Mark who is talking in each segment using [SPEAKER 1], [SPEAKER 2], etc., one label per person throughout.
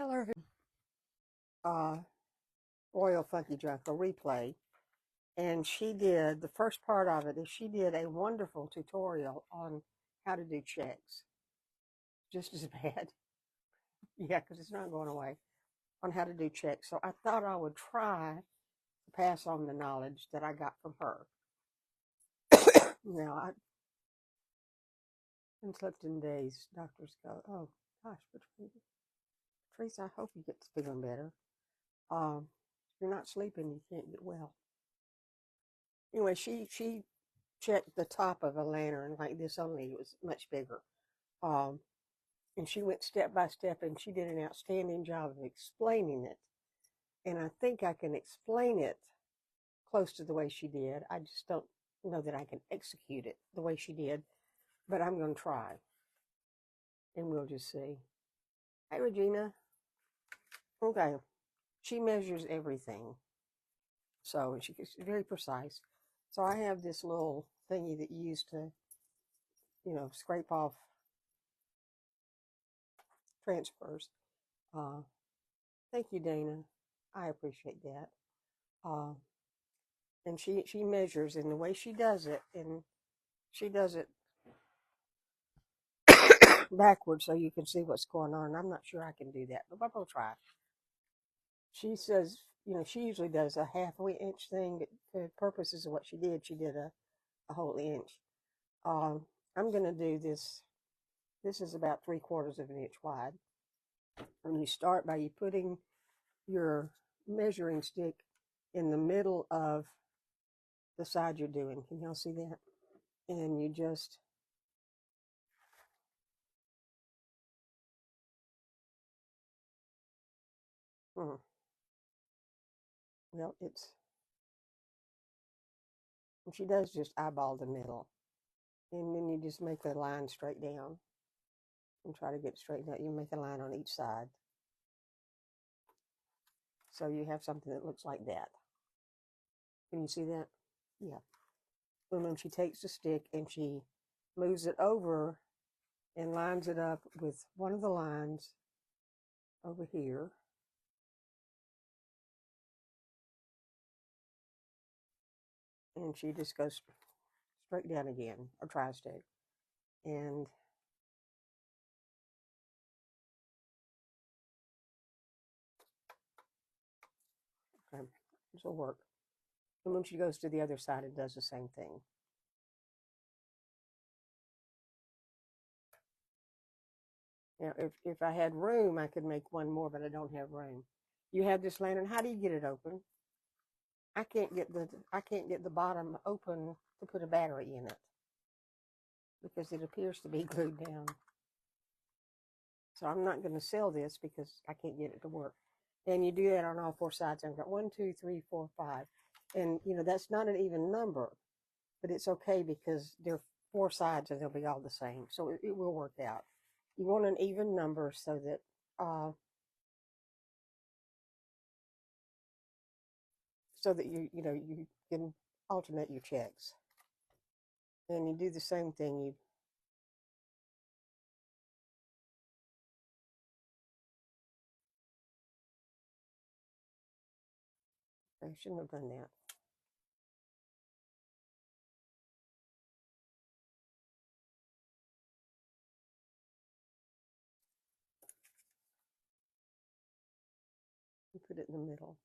[SPEAKER 1] Hello, uh, Royal Funky Jungle replay, and she did the first part of it. Is she did a wonderful tutorial on how to do checks, just as bad, yeah, because it's not going away on how to do checks. So I thought I would try to pass on the knowledge that I got from her. Now I've been slept in days. Doctors go, oh gosh, Patrice, I hope you get feeling better. If you're not sleeping, you can't get well. Anyway, she checked the top of a lantern like this, only it was much bigger. Um, and she went step by step, and she did an outstanding job of explaining it. And I think I can explain it close to the way she did. I just don't know that I can execute it the way she did, but I'm going to try, and we'll just see. Hey, Regina. Okay. She measures everything, so she's very precise. So I have this little thingy that you use to, scrape off transfers. Uh, Thank you, Dana. I appreciate that. Uh, and she measures, and the way she does it, and she does it backwards so you can see what's going on. And I'm not sure I can do that, but I'll try. She says, she usually does a half-inch thing, but for the purposes of what she did a whole inch. Um, I'm going to do this. This is about 3/4 of an inch wide. And you start by you putting your measuring stick in the middle of the side you're doing. Can y'all see that? And you just well, she does just eyeball the middle, and then you just make the line straight down and try to get straight out. You make a line on each side, so you have something that looks like that. Can you see that? Yeah. And then she takes the stick and she moves it over and lines it up with one of the lines over here. And she just goes straight down again, or tries to. And okay, this will work. And when she goes to the other side, it does the same thing. Now, if I had room, I could make one more, but I don't have room. You have this lantern. How do you get it open? I can't get the bottom open to put a battery in it because it appears to be glued down. So I'm not going to sell this because I can't get it to work. And you do that on all four sides. I've got 1, 2, 3, 4, 5, and that's not an even number, but it's okay because there are four sides and they'll be all the same, so it will work out. You want an even number so that you can alternate your checks. And you do the same thing. I shouldn't have done that. You put it in the middle.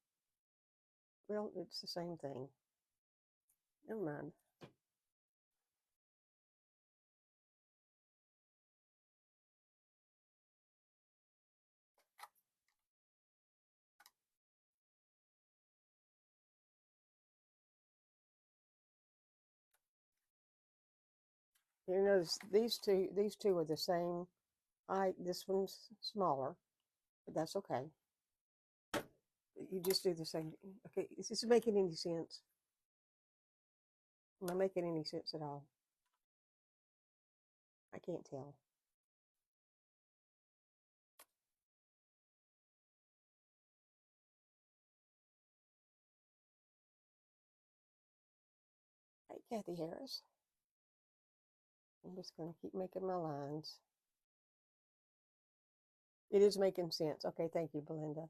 [SPEAKER 1] Well, it's the same thing. Never mind. You notice these two are the same height. This one's smaller, but that's okay. You just do the same. Okay, is this making any sense? Am I making any sense at all? I can't tell. Hey, Kathy Harris. I'm just going to keep making my lines. It is making sense. Okay, thank you, Belinda.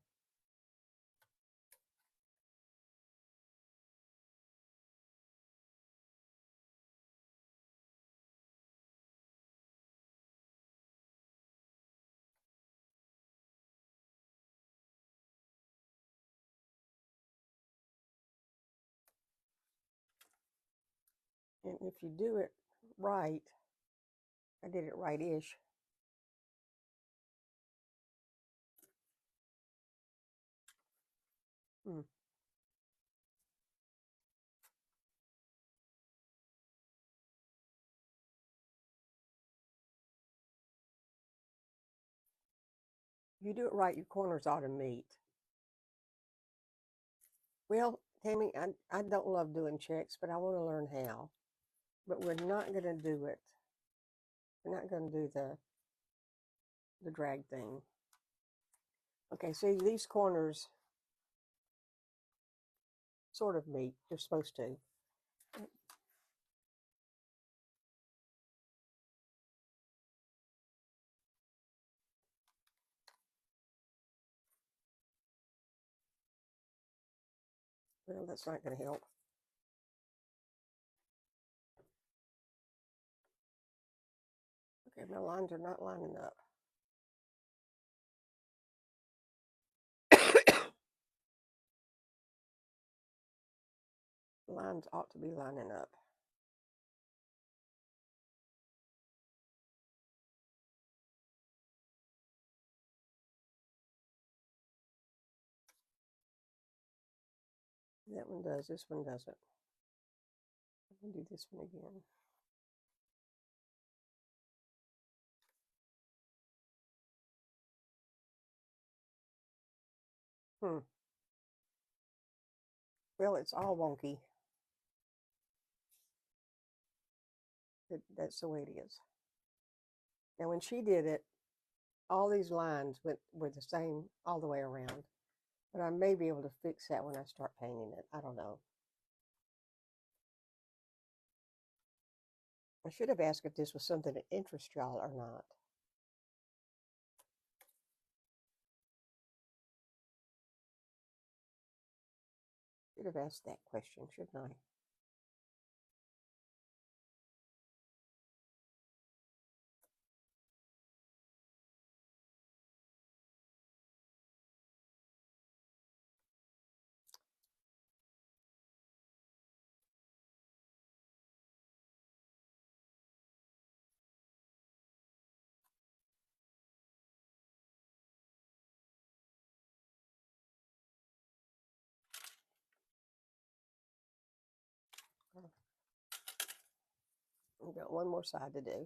[SPEAKER 1] And if you do it right, I did it right-ish. Hmm. If you do it right, your corners ought to meet. Well, Tammy, I don't love doing checks, but I want to learn how. But we're not going to do it. We're not going to do the drag thing. Okay, see, these corners sort of meet. They're supposed to. Well, that's not going to help. Okay, my lines are not lining up. The lines ought to be lining up. That one does. This one doesn't. I'm going to do this one again. Hmm. Well, it's all wonky. That's the way it is. Now, when she did it, all these lines were the same all the way around. But I may be able to fix that when I start painting it. I don't know. I should have asked if this was something that interests y'all or not. Should have asked that question, shouldn't I? We've got one more side to do.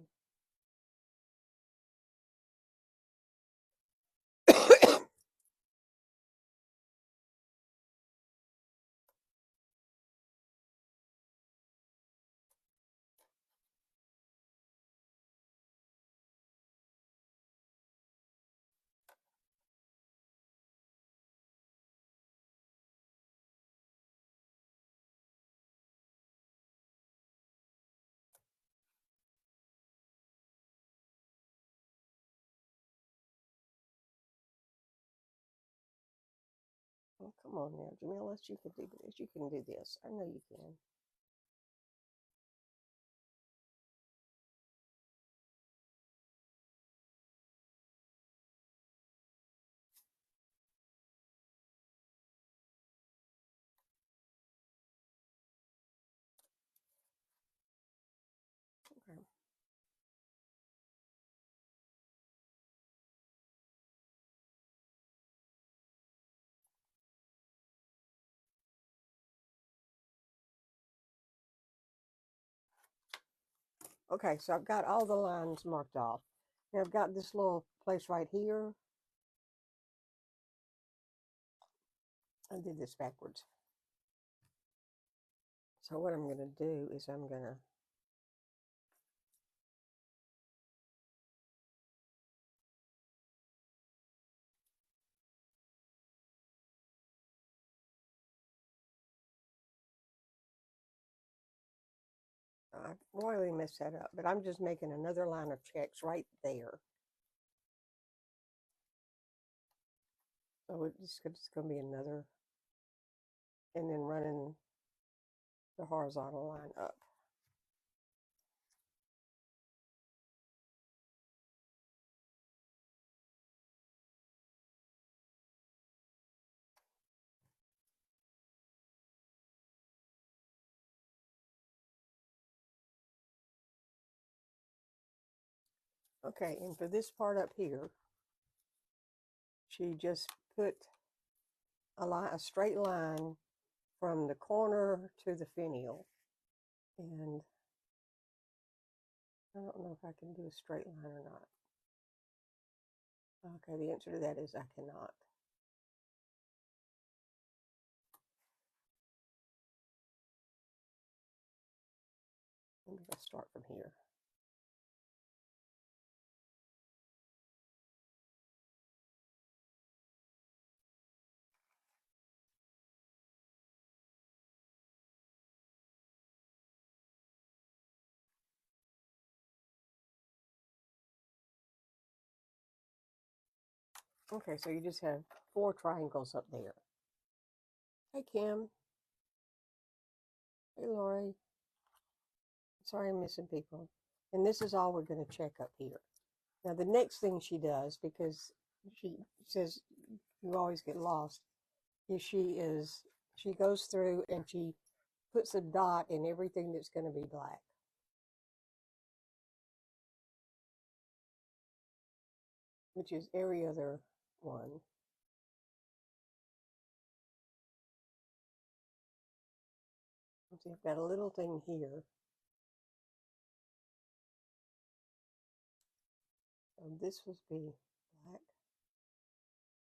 [SPEAKER 1] Oh, come on now, Jamila, you can do this. You can do this. I know you can. Okay. Okay, so I've got all the lines marked off. Now I've got this little place right here. I did this backwards. So what I'm going to do is I'm going to I royally messed that up, but I'm just making another line of checks right there. So it's going to be another, and then running the horizontal line up. Okay, and for this part up here, she just put a straight line from the corner to the finial. And I don't know if I can do a straight line or not. Okay, the answer to that is I cannot. Maybe I'll start from here. Okay, so you just have 4 triangles up there. Hey, Kim. Hey, Lori. Sorry I'm missing people. And this is all we're going to check up here. Now, the next thing she does, because she says you always get lost, is she goes through and she puts a dot in everything that's going to be black. Which is every other one. So you've got a little thing here. So this would be black,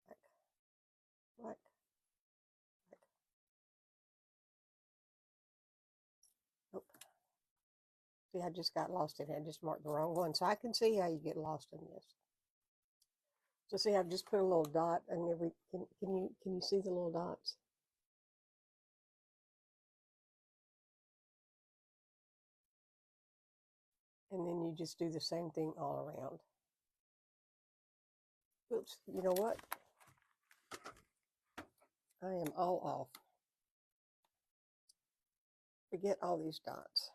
[SPEAKER 1] black, black, black. Nope. See, I just got lost in it. I just marked the wrong one. So I can see how you get lost in this. So see, I've just put a little dot and every. Can you see the little dots? And then you just do the same thing all around. Oops, you know what? I am all off. Forget all these dots.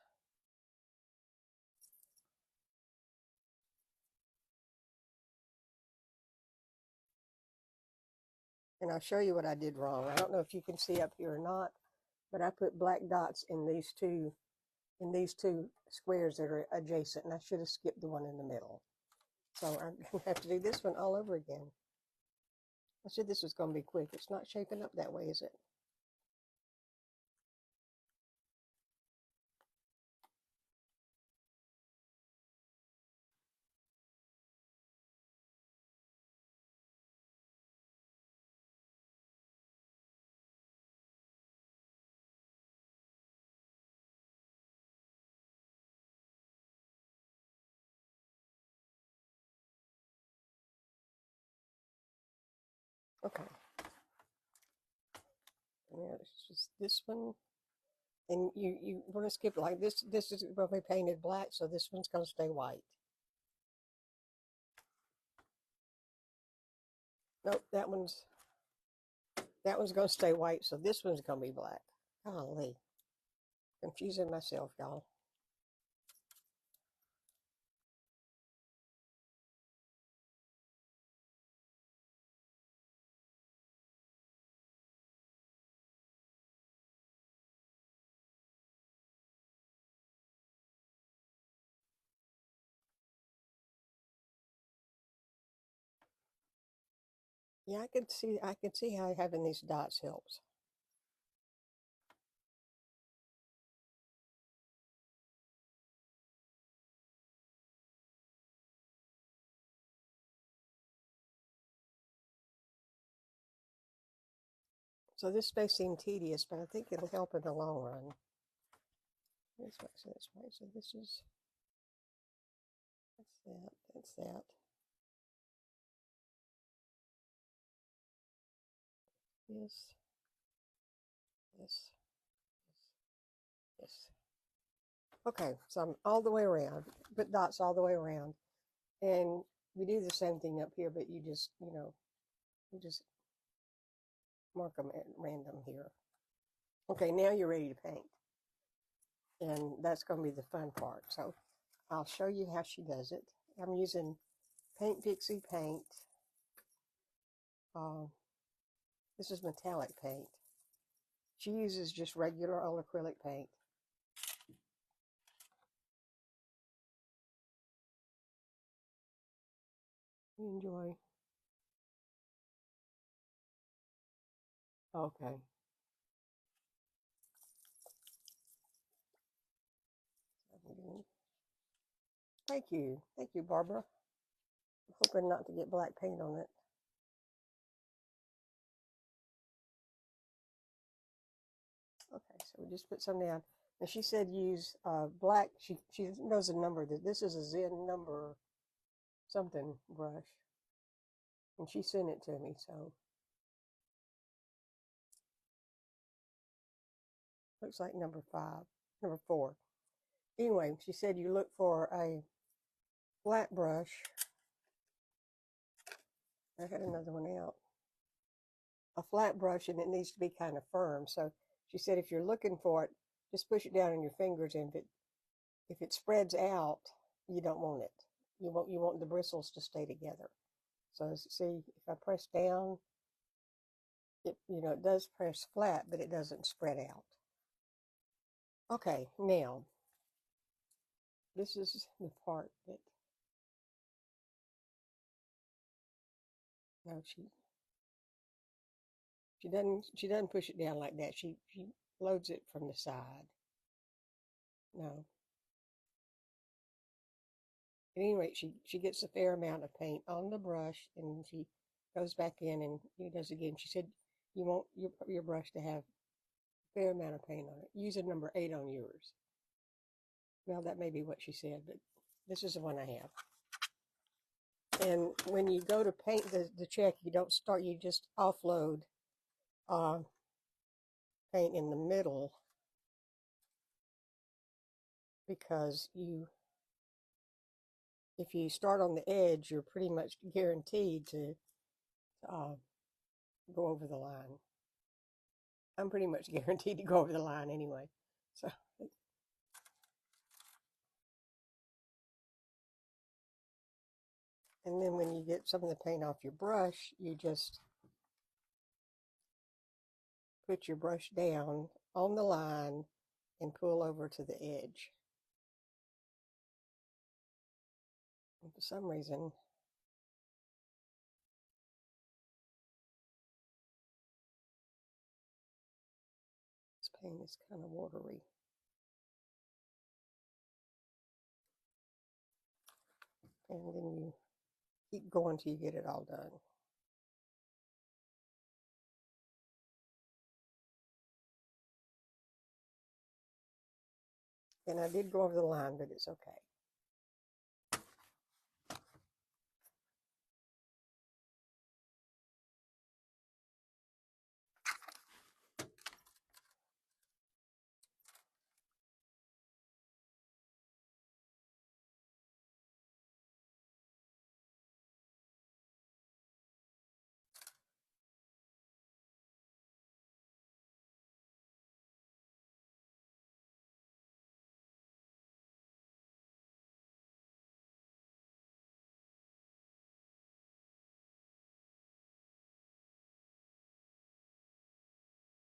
[SPEAKER 1] And I'll show you what I did wrong. I don't know if you can see up here or not, but I put black dots in these two squares that are adjacent, and I should have skipped the one in the middle. So I'm going to have to do this one all over again. I said this was going to be quick. It's not shaping up that way, is it? Okay. Yeah, it's just this one. And you want to skip like this. This is going to be painted black, so this one's going to stay white. Nope, that one's going to stay white, so this one's going to be black. Golly. Confusing myself, y'all. Yeah, I can see how having these dots helps. So this may seem tedious, but I think it'll help in the long run. This way, so this way. So this is, that's that, that's that. This, this, this. Okay, so I'm all the way around, put dots all the way around. And we do the same thing up here, but you just mark them at random here. Okay, now you're ready to paint. And that's going to be the fun part. So I'll show you how she does it. I'm using Paint Pixie paint. This is metallic paint. She uses just regular old acrylic paint. You enjoy. Okay. Thank you. Thank you, Barbara. I'm hoping not to get black paint on it. Okay, so we just put some down. And she said use black. She knows a number that this is a Zen number something brush. And she sent it to me, so looks like number 4. Anyway, she said you look for a flat brush. I had another one out. A flat brush, and it needs to be kind of firm. So she said if you're looking for it, just push it down in your fingers, and if it spreads out, you don't want it. You want the bristles to stay together. So see, if I press down, it does press flat, but it doesn't spread out. Okay, now this is the part that no, she doesn't push it down like that. She loads it from the side. No. At any rate, she gets a fair amount of paint on the brush, and she goes back in and does it again. She said you want your brush to have a fair amount of paint on it. Use a number 8 on yours. Well, that may be what she said, but this is the one I have. And when you go to paint the check, you don't start, you just offload paint in the middle, because if you start on the edge, you're pretty much guaranteed to go over the line. I'm pretty much guaranteed to go over the line anyway. So, and then when you get some of the paint off your brush, you just put your brush down on the line and pull over to the edge. And for some reason, this paint is kind of watery. And then you keep going till you get it all done. And I did go over the line, but it's okay.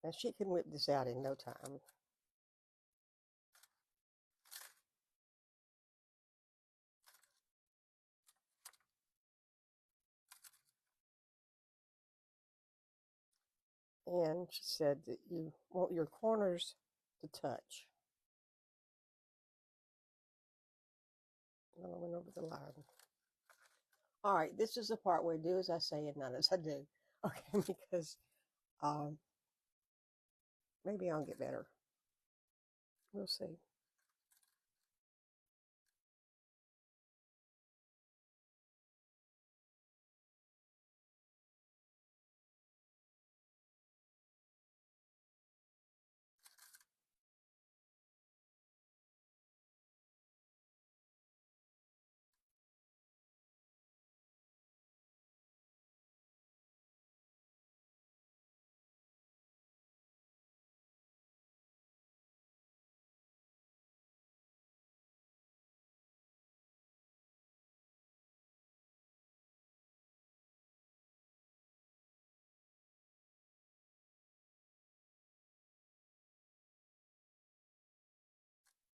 [SPEAKER 1] Now she can whip this out in no time. And she said that you want your corners to touch. Well, I went over the line. All right, this is the part where do as I say and not as I do. Okay, because maybe I'll get better. We'll see.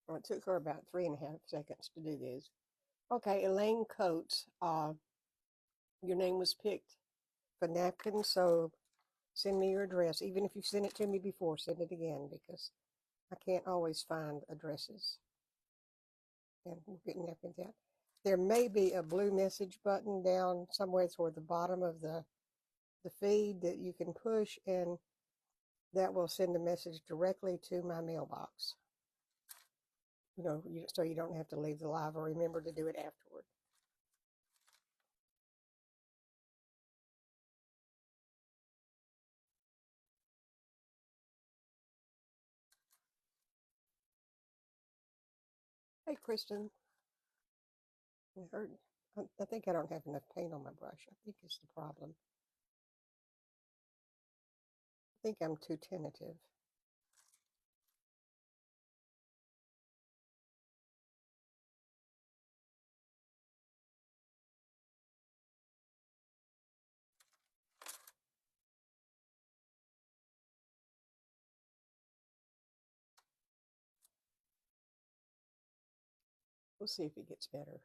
[SPEAKER 1] Well, it took her about 3.5 seconds to do this. Okay, Elaine Coates, your name was picked for napkins, so send me your address. Even if you sent it to me before, send it again because I can't always find addresses. And we're getting napkins out. There may be a blue message button down somewhere toward the bottom of the feed that you can push, and that will send a message directly to my mailbox. So you don't have to leave the live or remember to do it afterward. Hey, Kristen. I heard. I think I don't have enough paint on my brush. I think it's the problem. I think I'm too tentative. We'll see if it gets better.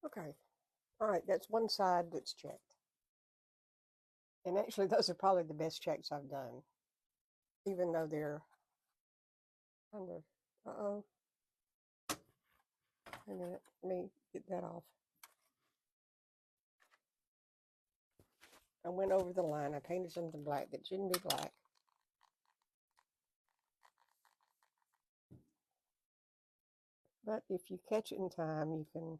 [SPEAKER 1] Okay. All right. That's one side that's checked. And actually, those are probably the best checks I've done, even though they're under. Uh-oh. Wait a minute. Let me get that off. I went over the line. I painted something black that shouldn't be black. But if you catch it in time, you can.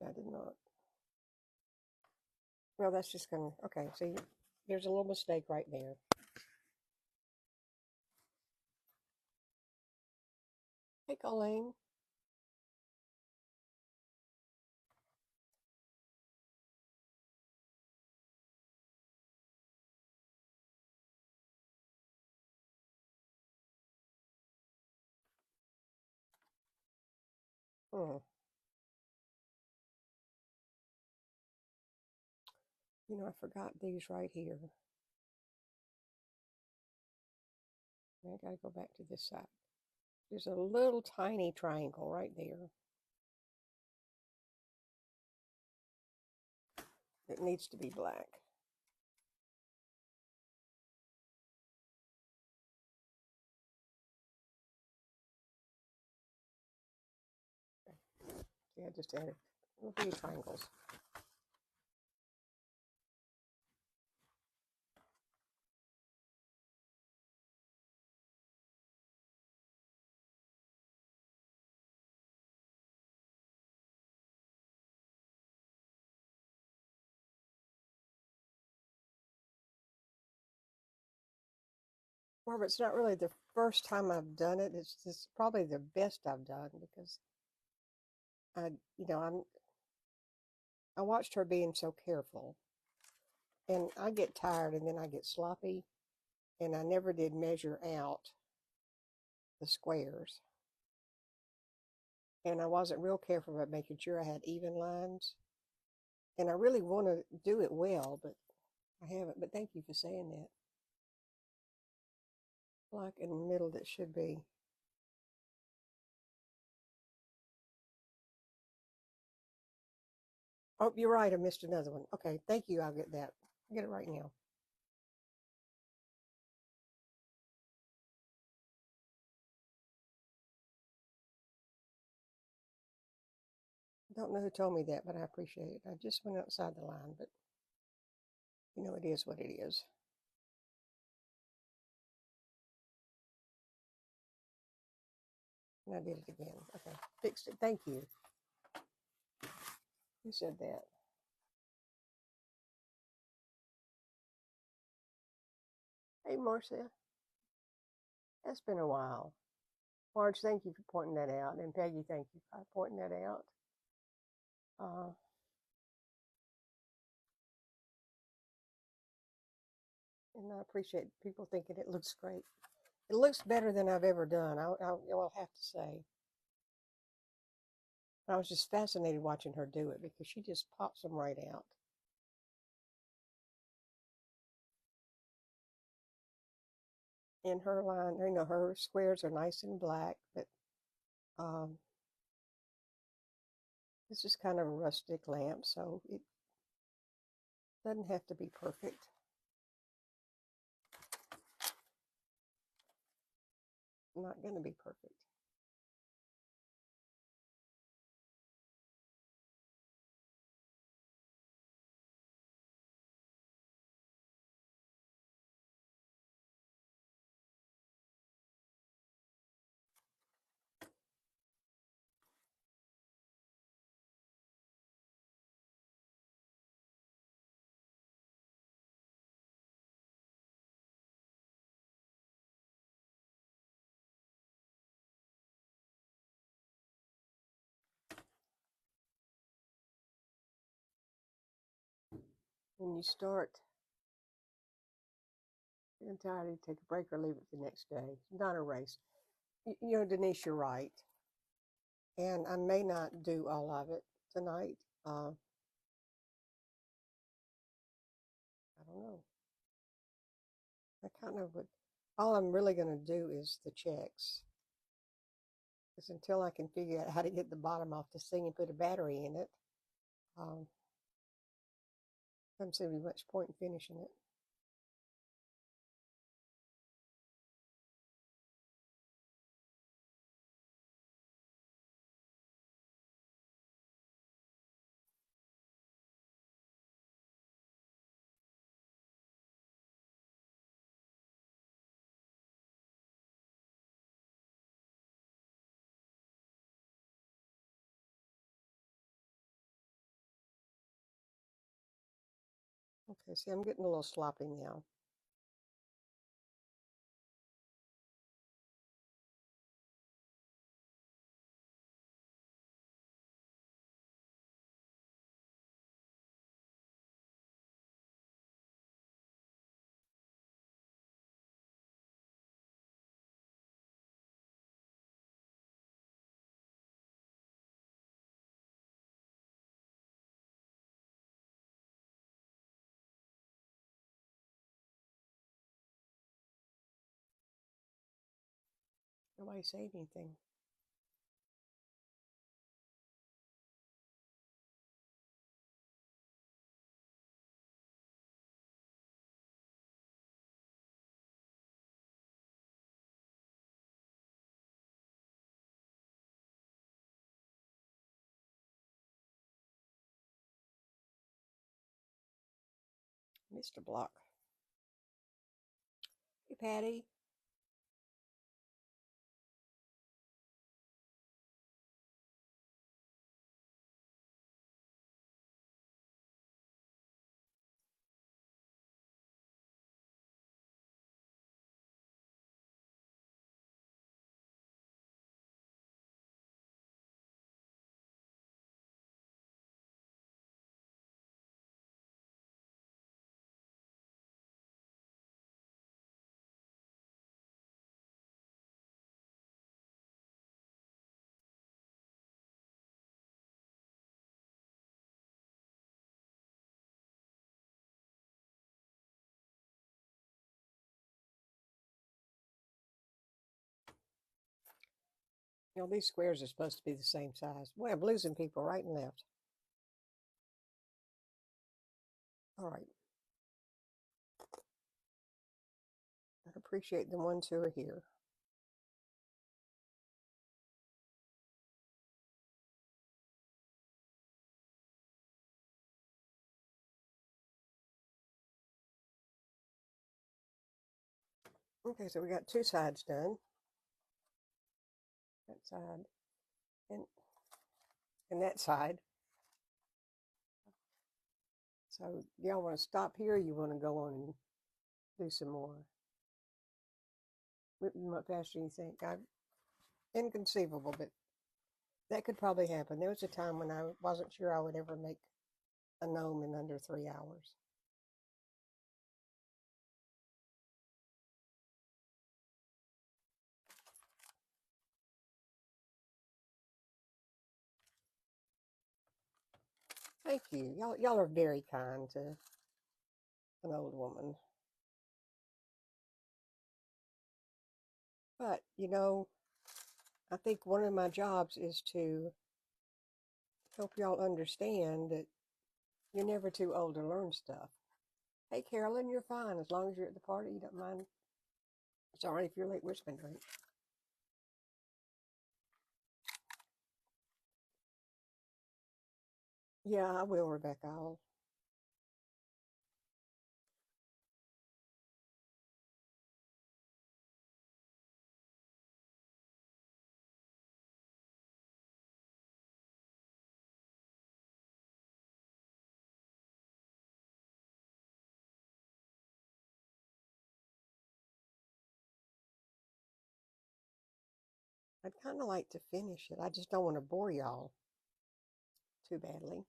[SPEAKER 1] I did not. Well, that's just going to. Okay, see, there's a little mistake right there. Hey, Colleen. Hmm. I forgot these right here. I got to go back to this side. There's a little tiny triangle right there. It needs to be black. See, I just added little few triangles. Well, it's not really the first time I've done it. It's just probably the best I've done because I, I watched her being so careful, and I get tired and then I get sloppy, and I never did measure out the squares, and I wasn't real careful about making sure I had even lines, and I really want to do it well, but I haven't. But thank you for saying that. Black in the middle that should be. Oh, you're right. I missed another one. Okay, thank you. I'll get that. I'll get it right now. I don't know who told me that, but I appreciate it. I just went outside the line, but it is what it is. And I did it again. Okay, fixed it. Thank you. Who said that? Hey, Marcia. It's been a while. Marge, thank you for pointing that out. And Peggy, thank you for pointing that out. And I appreciate people thinking it looks great. It looks better than I've ever done, I will have to say. I was just fascinated watching her do it because she just pops them right out. In her line, you know, her squares are nice and black, but this is kind of a rustic lamp, so it doesn't have to be perfect. Not going to be perfect. When you start entirely, take a break or leave it the next day. Not a race. You know, Denise, you're right. And I may not do all of it tonight. I don't know. I kind of would. All I'm really going to do is the checks. Because until I can figure out how to get the bottom off this thing and put a battery in it, doesn't seem to be much point in finishing it. Okay, see, I'm getting a little sloppy now. Nobody say anything. Mr. Block. Hey, Patty. You know, these squares are supposed to be the same size. Boy, I'm losing people right and left. All right. I appreciate the ones who are here. Okay, so we got two sides done. That side and that side. So y'all want to stop here or you want to go on and do some more? What faster do you think? inconceivable, but that could probably happen. There was a time when I wasn't sure I would ever make a gnome in under 3 hours. Thank you. Y'all are very kind to an old woman. But, I think one of my jobs is to help y'all understand that you're never too old to learn stuff. Hey, Carolyn, you're fine. As long as you're at the party, you don't mind. Sorry if you're late. We're spending drink. Yeah, I will, Rebecca. I'd kind of like to finish it. I just don't want to bore y'all too badly.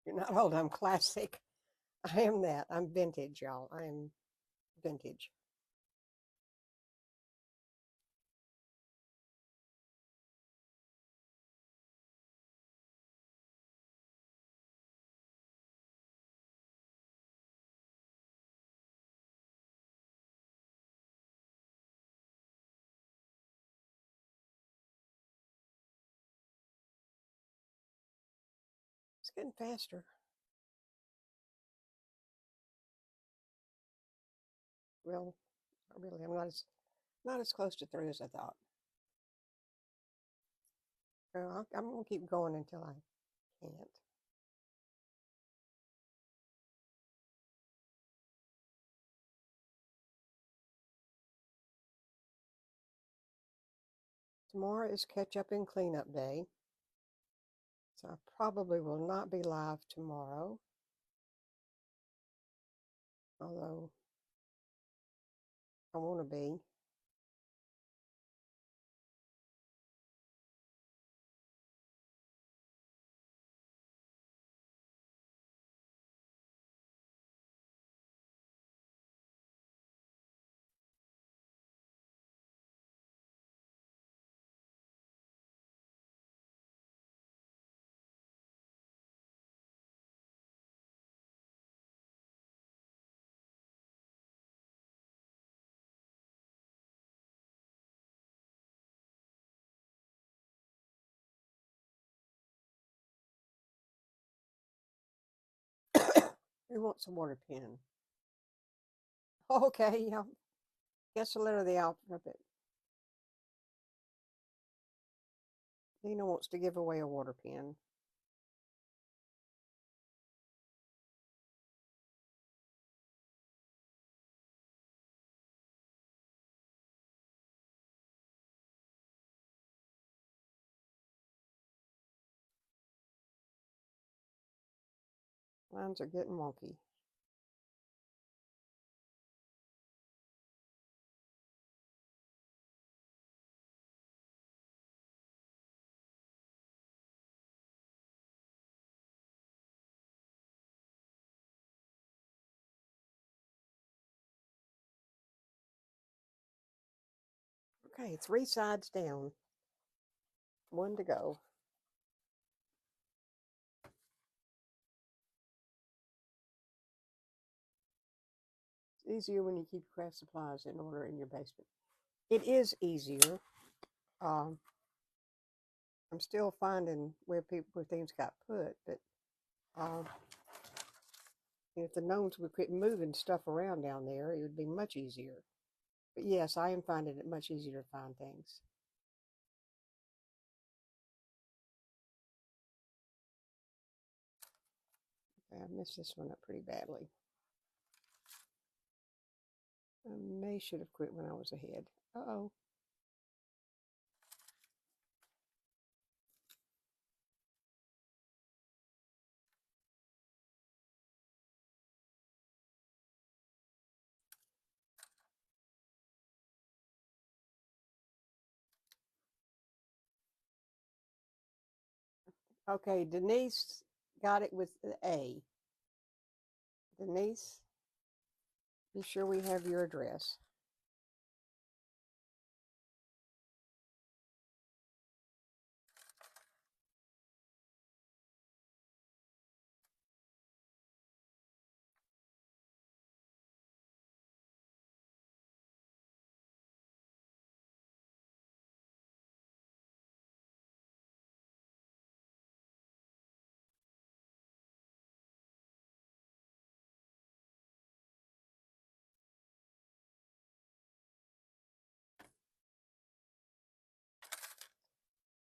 [SPEAKER 1] You're not old. I'm classic. I am that. I'm vintage, y'all. I am vintage. It's getting faster. Well, really, I'm not as close to through as I thought. Well, I'm gonna keep going until I can't. Tomorrow is catch up and cleanup day, so I probably will not be live tomorrow. Although I want to be. Who wants a water pen? Okay, yeah. Guess the letter of the alphabet. Nina wants to give away a water pen. Lines are getting wonky. Okay, 3 sides down. One to go. It's easier when you keep craft supplies in order in your basement. It is easier. Um, I'm still finding where things got put, but um, if the gnomes would quit moving stuff around down there, it would be much easier. But yes, I am finding it much easier to find things. Okay, I messed this one up pretty badly. I may should have quit when I was ahead. Uh-oh. Okay, Denise got it with the A. Denise, be sure we have your address.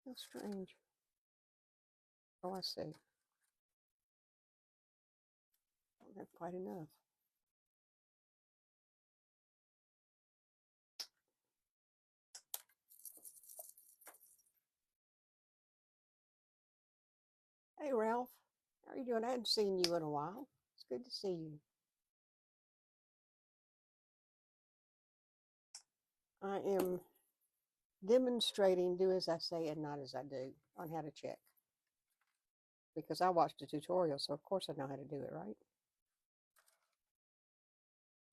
[SPEAKER 1] How strange. Oh, I see. Don't have quite enough. Hey, Ralph. How are you doing? I hadn't seen you in a while. It's good to see you. I am demonstrating do as I say and not as I do on how to check. Because I watched a tutorial, so of course I know how to do it, right?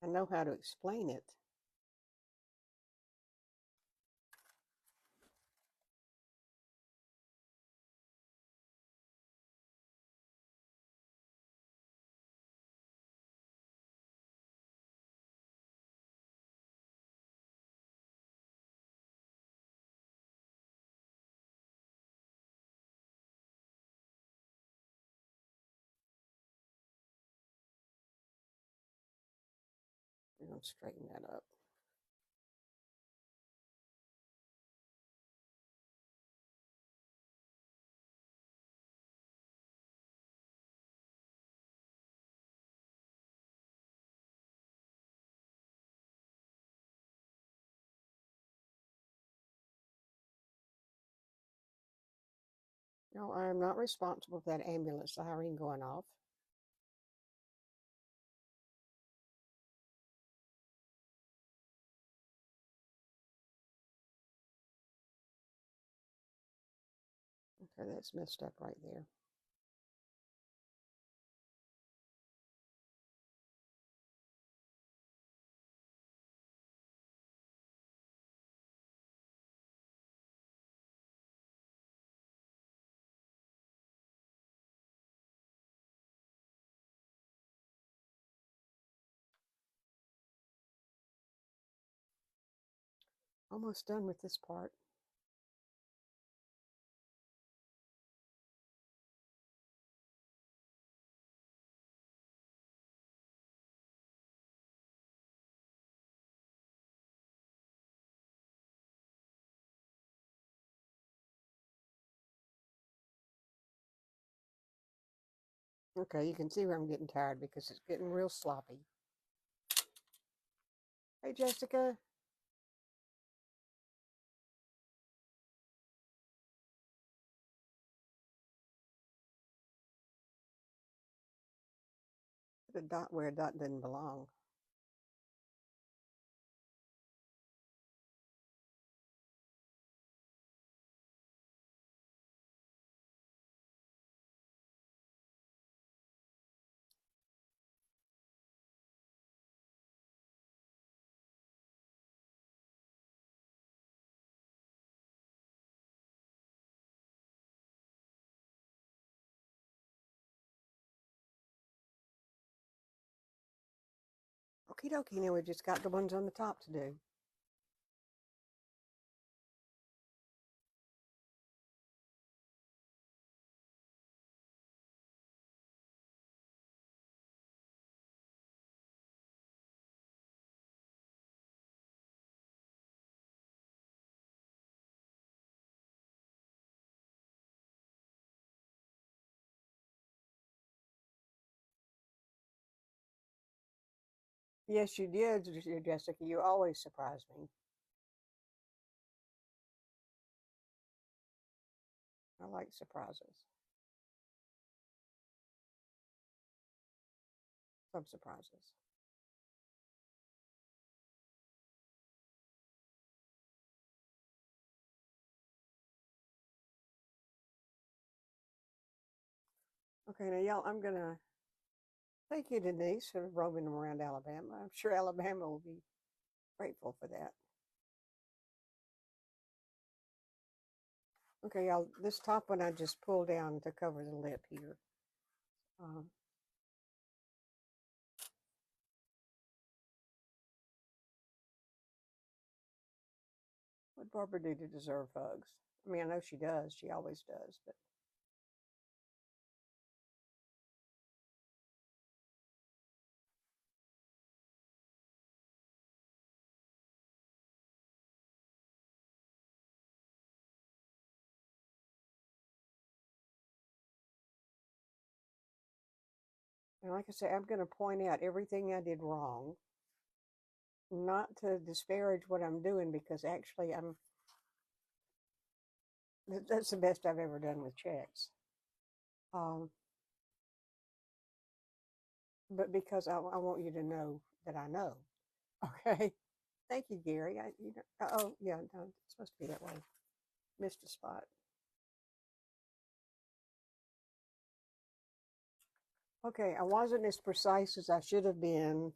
[SPEAKER 1] I know how to explain it. I'm going to straighten that up. No, I am not responsible for that ambulance siren going off. Okay, that's messed up right there. Almost done with this part. Okay, you can see where I'm getting tired because it's getting real sloppy. Hey, Jessica. Put a dot where a dot doesn't belong. Okie dokie, now we just got the ones on the top to do. Yes, you did, Jessica. You always surprise me. I like surprises. Some surprises. Okay, now y'all, I'm gonna thank you, Denise, for roaming around Alabama. I'm sure Alabama will be grateful for that. Okay, y'all, this top one I just pulled down to cover the lip here. Um, what Barbara do to deserve hugs? I mean, I know she does. She always does, but and like I say, I'm going to point out everything I did wrong, not to disparage what I'm doing, because actually that's the best I've ever done with checks. Um, but because I want you to know that I know. Okay. Thank you, Gary. Oh, yeah, no, it's supposed to be that way. Missed a spot. Okay, I wasn't as precise as I should have been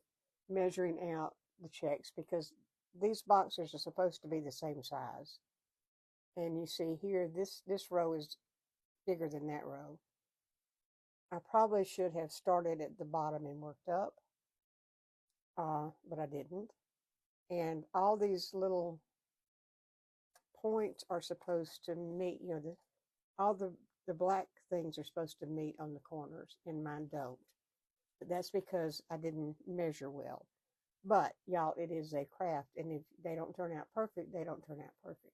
[SPEAKER 1] measuring out the checks, because these boxers are supposed to be the same size. And you see here, this row is bigger than that row. I probably should have started at the bottom and worked up, but I didn't. And all these little points are supposed to meet, all the black things are supposed to meet on the corners, and mine don't. But that's because I didn't measure well. But y'all, it is a craft, and if they don't turn out perfect, they don't turn out perfect.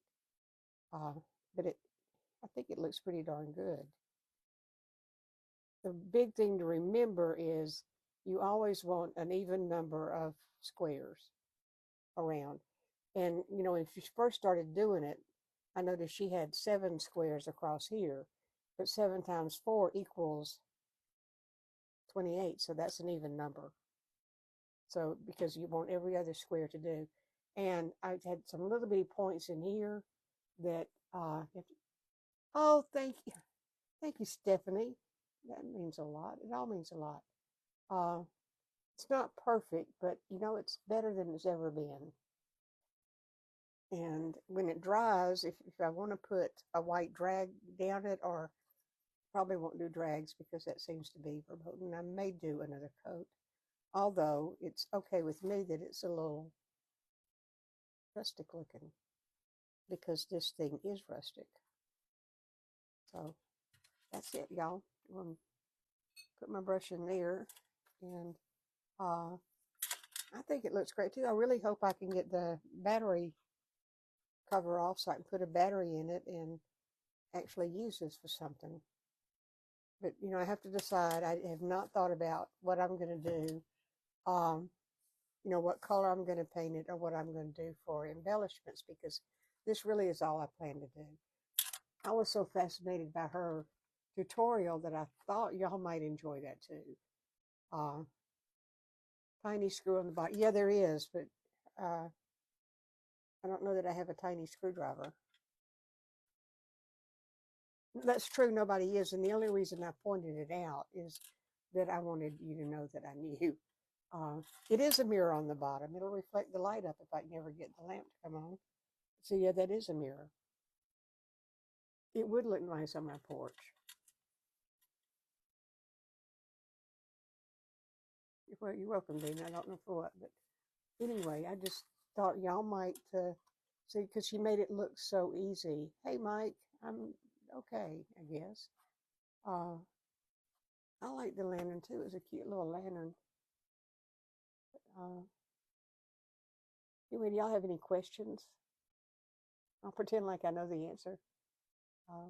[SPEAKER 1] Uh, but I think it looks pretty darn good. The big thing to remember is you always want an even number of squares around. And when she first started doing it, I noticed she had 7 squares across here, but 7 times 4 equals 28. So that's an even number. So because you want every other square to do. And I had some little bitty points in here that, oh, thank you, Stephanie. That means a lot. It all means a lot. Uh, it's not perfect, but it's better than it's ever been. And when it dries, if I want to put a white drag down it, or probably won't do drags because that seems to be verboten, I may do another coat. Although it's okay with me that it's a little rustic looking, because this thing is rustic. So that's it, y'all. Put my brush in there, and I think it looks great too. I really hope I can get the battery cover off so I can put a battery in it and actually use this for something. But I have to decide. I have not thought about what I'm going to do. What color I'm going to paint it, or what I'm going to do for embellishments, because this really is all I plan to do. I was so fascinated by her tutorial that I thought y'all might enjoy that too. Uh, Tiny screw on the bottom. Yeah, there is, but uh, I don't know that I have a tiny screwdriver. That's true, nobody is. And the only reason I pointed it out is that I wanted you to know that I knew. Uh, it is a mirror on the bottom. It'll reflect the light up if I can ever get the lamp to come on. So yeah, that is a mirror. It would look nice on my porch. Well, you're welcome, Dean. I don't know for what, but anyway, I just thought y'all might see, because she made it look so easy. Hey, Mike, I'm okay, I guess. Uh, I like the lantern too. It's a cute little lantern. Uh, anyway, do y'all have any questions? I'll pretend like I know the answer. Uh,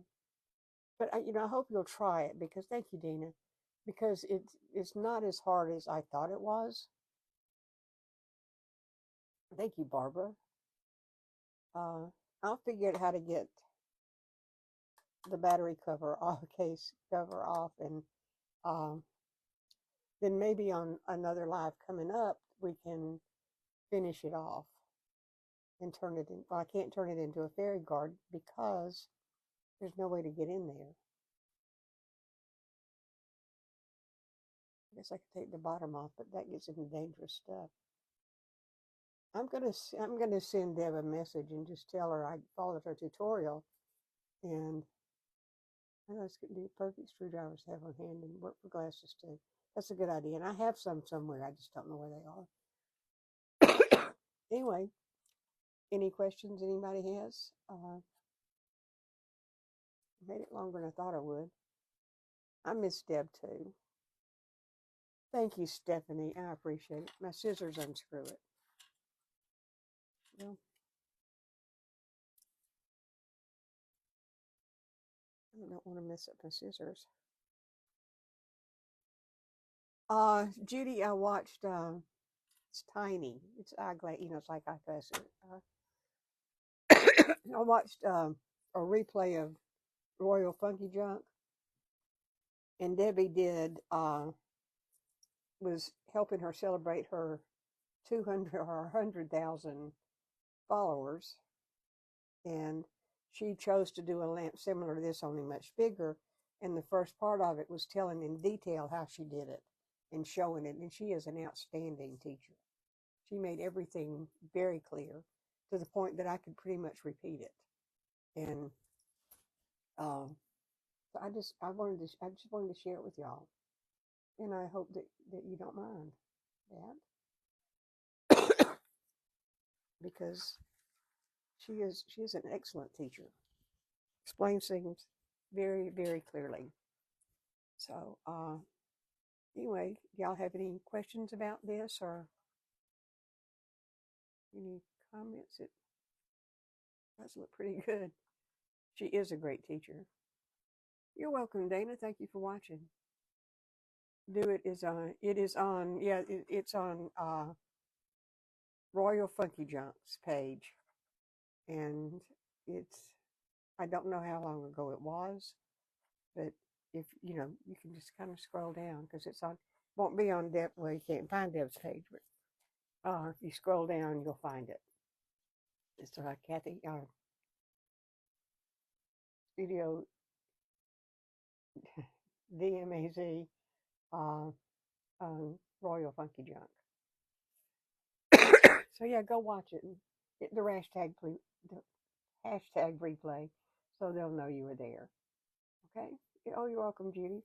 [SPEAKER 1] but I hope you'll try it, because thank you, Dina, because it's not as hard as I thought it was. Thank you, Barbara. I'll figure out how to get the battery cover off, case cover off, and um, then maybe on another live coming up, we can finish it off and turn it in. Well, I can't turn it into a fairy garden because there's no way to get in there. I guess I could take the bottom off, but that gets into dangerous stuff. I'm gonna send Deb a message and just tell her I followed her tutorial, and I know it's gonna be perfect screwdrivers to have on hand and work for glasses too. That's a good idea, and I have some somewhere. I just don't know where they are. Anyway, any questions anybody has? Made it longer than I thought I would. I miss Deb too. Thank you, Stephanie. I appreciate it. My scissors unscrew it. Well, I don't want to mess up my scissors. Judy, I watched. It's tiny. It's eyeglass. It's like eyeglasses. I watched a replay of Royal Funky Junk, and Debbie did was helping her celebrate her 200 or 100,000 followers, and she chose to do a lamp similar to this, only much bigger. And the first part of it was telling in detail how she did it and showing it. And she is an outstanding teacher. She made everything very clear to the point that I could pretty much repeat it. And so I just wanted to share it with y'all, and I hope that you don't mind that because she is an excellent teacher. Explains things very, very clearly. So anyway, y'all have any questions about this or any comments? It does look pretty good. She is a great teacher. You're welcome, Dana. Thank you for watching. Do it is on. It is on. Yeah, it's on Royal Funky Junk's page, and it's. I don't know how long ago it was, but if you know, you can just kind of scroll down because it's on. Won't be on Deb. Well, you can't find Deb's page, but if you scroll down, you'll find it. It's Kathy Studio DMAZ Royal Funky Junk. So yeah, go watch it and hit the hashtag replay so they'll know you were there. Okay. Oh, you're welcome, Judy.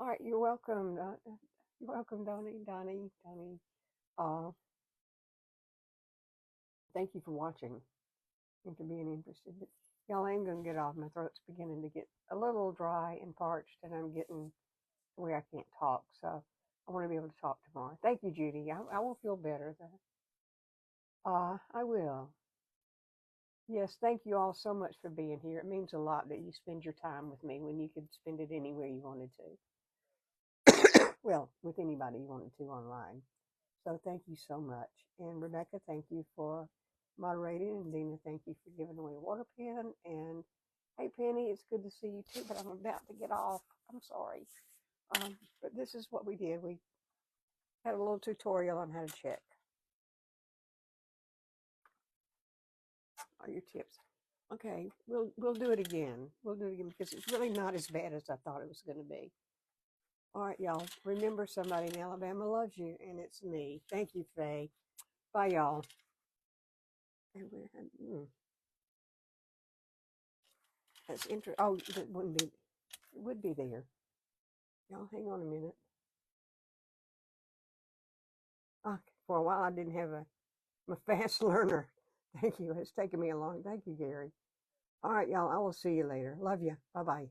[SPEAKER 1] All right, you're welcome. You're welcome, Donnie. Thank you for watching and for being interested. But y'all, I am gonna get off. My throat's beginning to get a little dry and parched, and I'm getting to where I can't talk. So I want to be able to talk tomorrow. Thank you, Judy. I will feel better. I will. Yes, thank you all so much for being here. It means a lot that you spend your time with me when you could spend it anywhere you wanted to. Well, with anybody you wanted to online. So thank you so much. And Rebecca, thank you for moderating. And Dina, thank you for giving away a water pen. And hey, Penny, it's good to see you too, but I'm about to get off. I'm sorry. But this is what we did. We had a little tutorial on how to check all your tips. Okay, we'll do it again. We'll do it again because it's really not as bad as I thought it was going to be. All right, y'all. Remember, somebody in Alabama loves you, and it's me. Thank you, Faye. Bye, y'all. That's interesting. Oh, that wouldn't be. It would be there. Y'all, hang on a minute. For a while, I didn't have I'm a fast learner. Thank you. It's taken me a long. Thank you, Gary. All right, y'all. I will see you later. Love you. Bye bye.